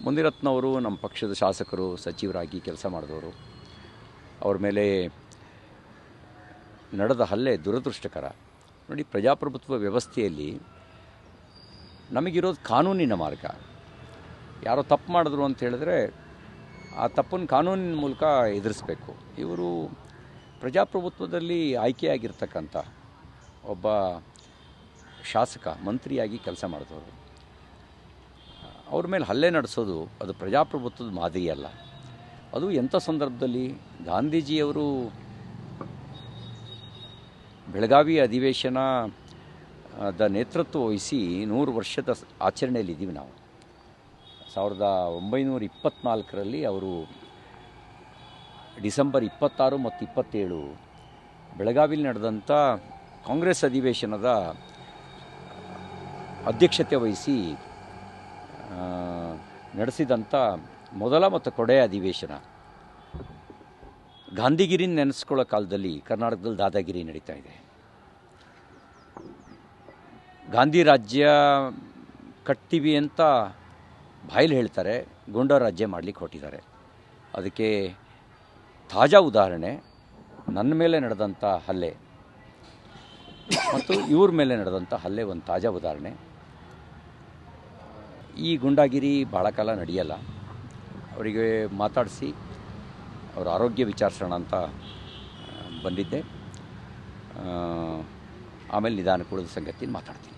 ಮುನಿರತ್ನವರು ನಮ್ಮ ಪಕ್ಷದ ಶಾಸಕರು, ಸಚಿವರಾಗಿ ಕೆಲಸ ಮಾಡಿದವರು. ಅವ್ರ ಮೇಲೆ ನಡೆದ ಹಲ್ಲೆ ದುರದೃಷ್ಟಕರ. ನೋಡಿ, ಪ್ರಜಾಪ್ರಭುತ್ವ ವ್ಯವಸ್ಥೆಯಲ್ಲಿ ನಮಗಿರೋದು ಕಾನೂನಿನ ಮಾರ್ಗ. ಯಾರೋ ತಪ್ಪು ಮಾಡಿದ್ರು ಅಂತ ಹೇಳಿದ್ರೆ ಆ ತಪ್ಪನ್ನು ಕಾನೂನಿನ ಮೂಲಕ ಎದುರಿಸಬೇಕು. ಇವರು ಪ್ರಜಾಪ್ರಭುತ್ವದಲ್ಲಿ ಆಯ್ಕೆಯಾಗಿರ್ತಕ್ಕಂಥ ಒಬ್ಬ ಶಾಸಕ, ಮಂತ್ರಿಯಾಗಿ ಕೆಲಸ ಮಾಡಿದವರು. ಅವ್ರ ಮೇಲೆ ಹಲ್ಲೆ ನಡೆಸೋದು ಅದು ಪ್ರಜಾಪ್ರಭುತ್ವದ ಮಾದರಿ ಅಲ್ಲ. ಅದು ಎಂಥ ಸಂದರ್ಭದಲ್ಲಿ ಗಾಂಧೀಜಿಯವರು ಬೆಳಗಾವಿ ಅಧಿವೇಶನದ ನೇತೃತ್ವ ವಹಿಸಿ 100 ವರ್ಷದ ಆಚರಣೆಯಲ್ಲಿದ್ದೀವಿ ನಾವು. 1924ರಲ್ಲಿ ಅವರು ಡಿಸೆಂಬರ್ 26 ಮತ್ತು 27 ಬೆಳಗಾವಿಯಲ್ಲಿ ನಡೆದಂಥ ಕಾಂಗ್ರೆಸ್ ಅಧಿವೇಶನದ ಅಧ್ಯಕ್ಷತೆ ವಹಿಸಿ ನಡೆಸಿದಂಥ ಮೊದಲ ಮತ್ತು ಕೊನೆಯ ಅಧಿವೇಶನ. ಗಾಂಧಿಗಿರಿನ ನೆನೆಸ್ಕೊಳ್ಳೋ ಕಾಲದಲ್ಲಿ ಕರ್ನಾಟಕದಲ್ಲಿ ದಾದಾಗಿರಿ ನಡೀತಾ ಇದೆ. ಗಾಂಧಿ ರಾಜ್ಯ ಕಟ್ತೀವಿ ಅಂತ ಬಾಯಲ್ಲಿ ಹೇಳ್ತಾರೆ, ಗೂಂಡ ರಾಜ್ಯ ಮಾಡಲಿಕ್ಕೆ ಹೊರಟಿದ್ದಾರೆ. ಅದಕ್ಕೆ ತಾಜಾ ಉದಾಹರಣೆ ನನ್ನ ಮೇಲೆ ನಡೆದಂಥ ಹಲ್ಲೆ ಮತ್ತು ಇವ್ರ ಮೇಲೆ ನಡೆದಂಥ ಹಲ್ಲೆ ಒಂದು ತಾಜಾ ಉದಾಹರಣೆ. ಈ ಗುಂಡಾಗಿರಿ ಭಾಳ ಕಾಲ ನಡೆಯಲ್ಲ. ಅವರಿಗೆ ಮಾತಾಡಿಸಿ ಅವರ ಆರೋಗ್ಯ ವಿಚಾರಿಸೋಣ ಅಂತ ಬಂದಿದ್ದೆ. ಆಮೇಲೆ ನಿಧಾನಕ್ಕೆ ಉಳಿದ ಸಂಗತಿನ ಮಾತಾಡ್ತೀನಿ.